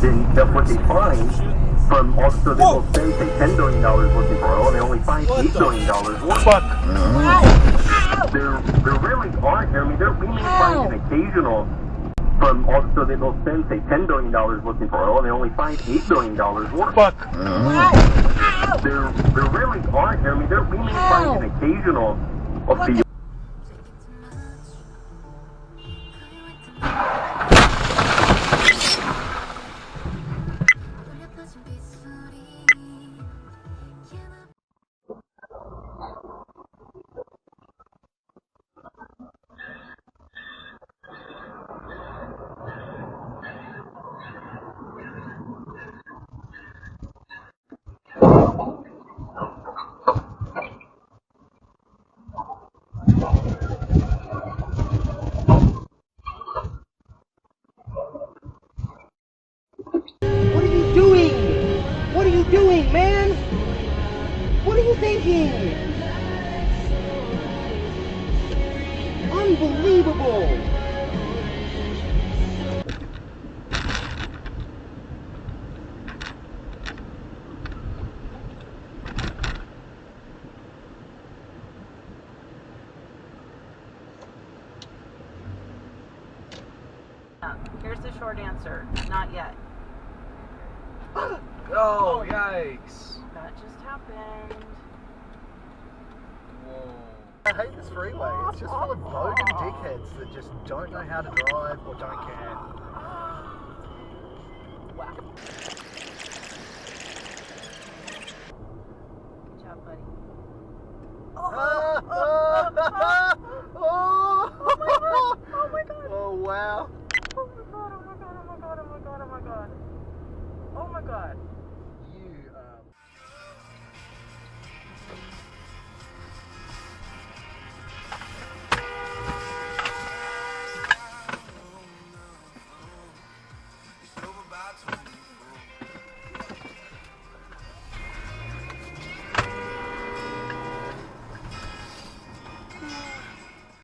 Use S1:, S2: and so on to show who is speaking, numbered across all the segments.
S1: then that what they find from also they will spend say $10 billion looking for oil and they only find $8 billion worth.
S2: Fuck.
S1: There really aren't. I mean, we may find an occasional from also they will spend say $10 billion looking for oil and they only find $8 billion worth.
S2: Fuck.
S1: There really aren't. I mean, we may find an occasional of the.
S3: What are you doing? What are you doing, man? What are you thinking? Unbelievable!
S4: Here's the short answer. Not yet.
S2: Oh, yikes.
S4: That just happened.
S2: Whoa. I hate this freeway. It's just full of bogan dickheads that just don't know how to drive or don't care.
S4: Wow. Good job, buddy. Oh my god!
S2: Oh wow!
S4: Oh my god! Oh my god! Oh my god! Oh my god! Oh my god! Oh my god!
S2: You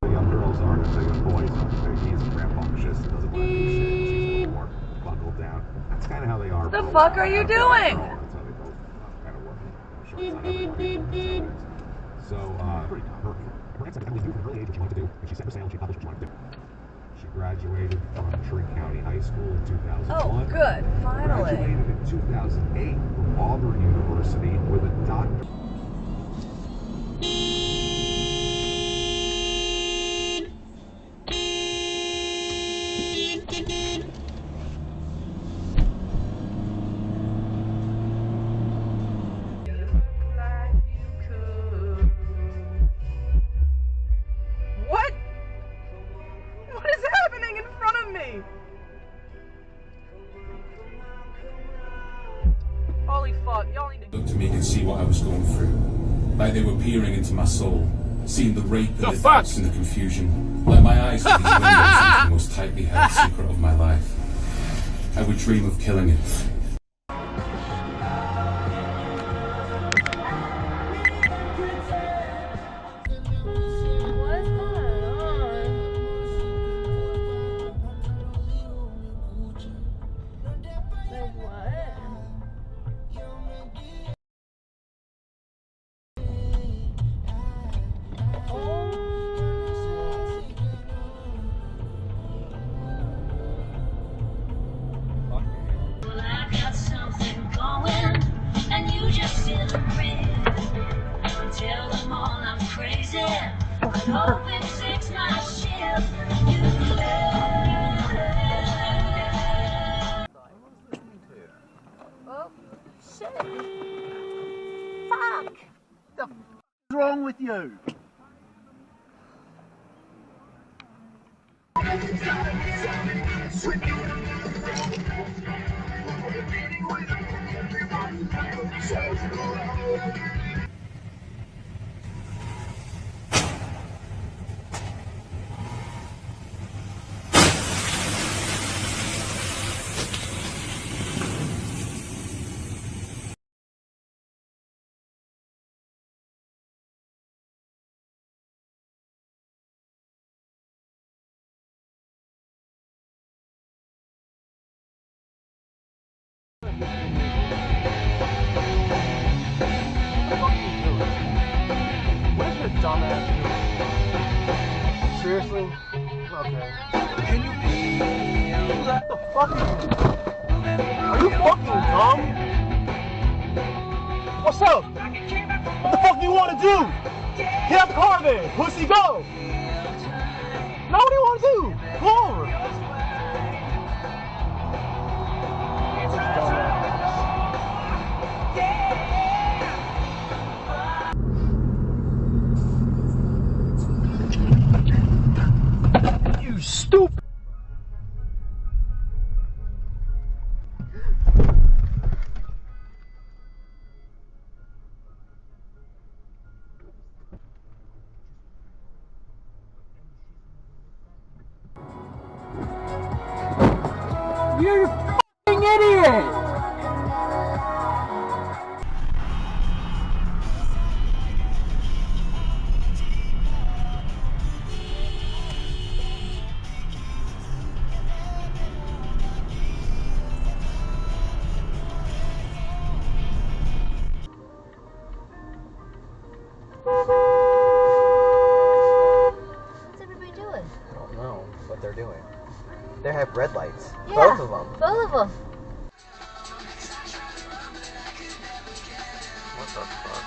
S5: Young girls aren't as young boys aren't. He's rambunctious and doesn't want to do shit. She's a little more buckled down. That's kind of how they are.
S4: The fuck are you doing?
S5: That's how they both kind of work. I'm sure it's not everybody. That's how it is. So, her parents said at an early age what she wanted to do, and she set her sail and she published what she wanted to do. She graduated from Tree County High School in 2001.
S4: Oh, good. Finally.
S5: Graduated in 2008 from Auburn University with a doctorate.
S4: What? What is happening in front of me? Holy fuck, y'all need to
S6: Looked to me and see what I was going through. Like they were peering into my soul, seeing the rape and the doubts and the confusion. Like my eyes were these windows into the most tightly held secret of my life. I would dream of killing it.
S7: Hope it fix my ship.
S4: Oh, shit. Fuck.
S2: What's wrong with you?
S3: Dumbass. Seriously? Okay. Can you what the fuck are you fucking dumb? What's up? What the fuck do you want to do? Get out the car then, pussy, go! Now what do you want to do? Go over. You stupid! You're a f***ing idiot!
S8: What's everybody doing?
S2: I don't know what they're doing. They have red lights.
S8: Yeah,
S2: Both of them.
S8: Both of them.
S2: What the fuck?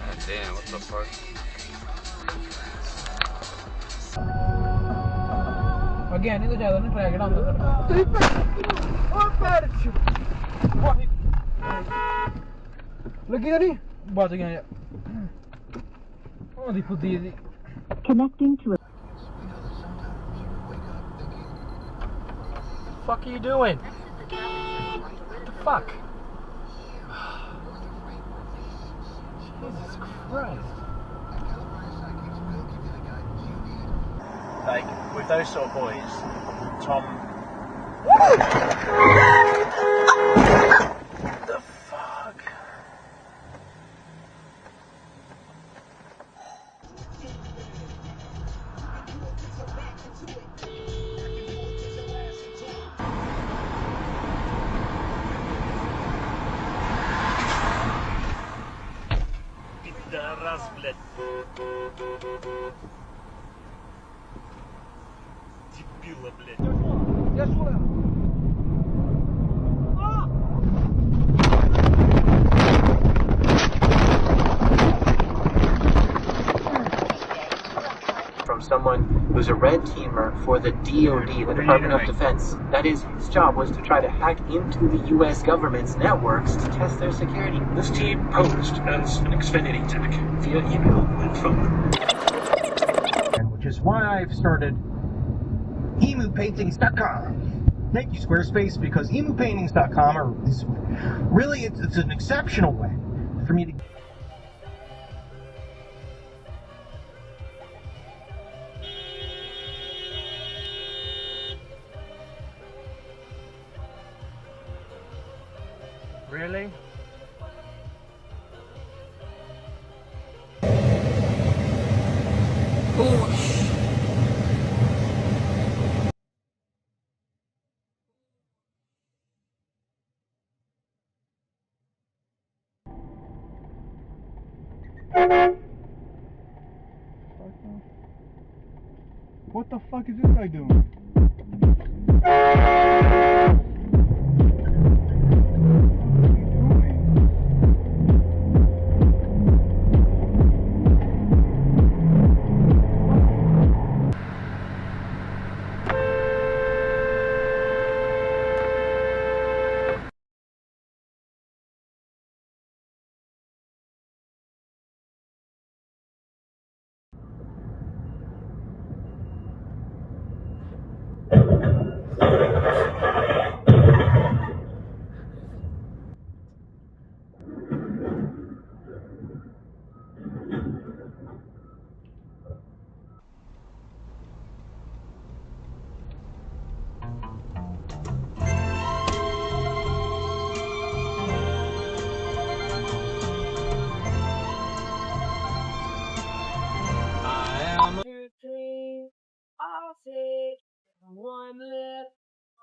S9: God damn, what the fuck?
S3: Again, ini jalan ini kayak gitu. Lagi tadi baca gini ya. Oh, di putih.
S8: Connecting to a...
S3: Fuck are you doing? What the fuck? Jesus Christ. Like, with those sort of boys, Tom... The fuck? Пидорас, блядь. Дебила, блядь. Я шура.
S10: From someone who's a red teamer for the DoD, the Department of Defense. That is, his job was to try to hack into the US government's networks to test their security.
S11: This team posed as an Xfinity tech via email and phone.
S3: Which is why I've started emupaintings.com. Thank you, Squarespace, because emupaintings.com is really it's an exceptional way for me to. Really? What the fuck is this guy doing?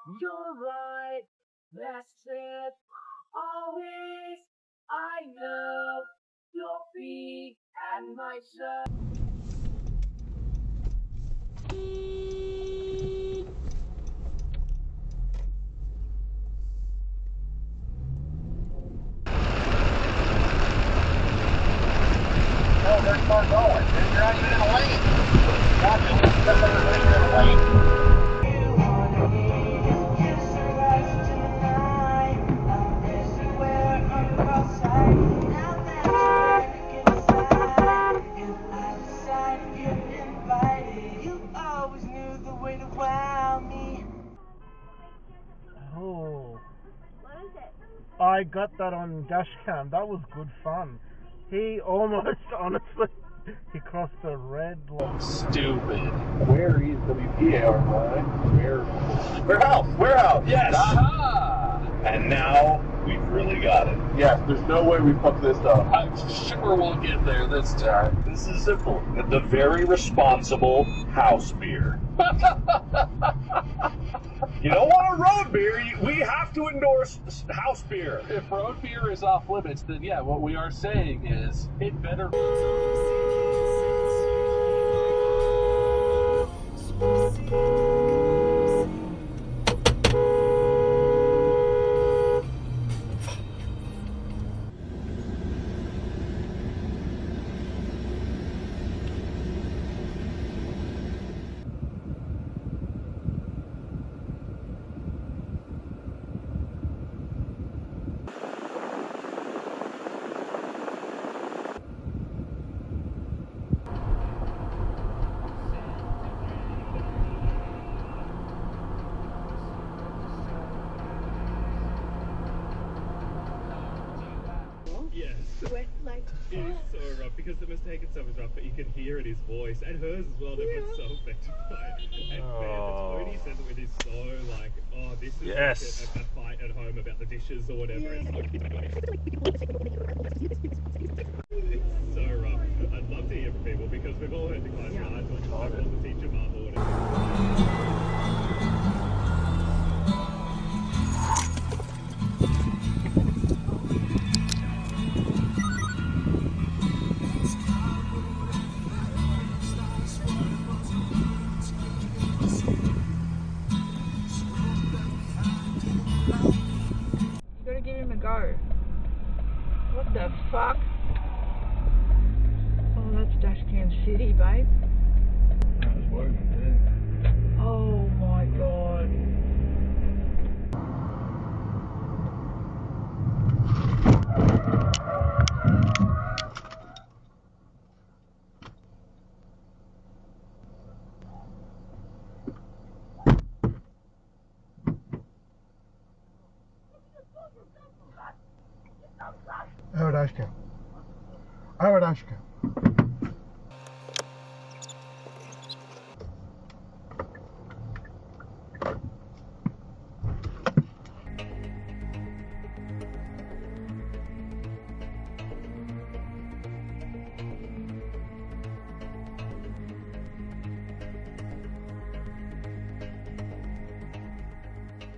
S12: You're right, that's it. Always, I know your feet and my shirt.
S3: Oh, there's car going. You're not even in a lane. You're in a lane. Oh.
S8: What is it?
S3: I got that on dashcam. That was good fun. He almost, honestly, he crossed a red line.
S13: Stupid. Where is WPARY? Warehouse, yes! Aha! And now, we've really got it. Yes, there's no way we fucked this up. I'm sure we'll get there this time. This is simple. The very responsible house beer. You don't want a road beer, we have to endorse house beer. If road beer is off limits, then yeah, what we are saying is, it better...
S14: Yes.
S8: Wet like
S14: It is so rough because the mistake itself is rough, but you can hear in his voice and hers as well. They've been so affected by it. And man, the tone he says it with is so like, oh, this is
S13: Yes.
S14: like a fight at home about the dishes or whatever. It's so rough. I'd love to hear from people because we've all heard the class guys or the teacher mum or whatever.
S4: You gotta give him a go. What the fuck? Oh, that's Dashcam City, babe.
S3: That was working, too.
S4: Oh my god.
S3: I have a dashcam.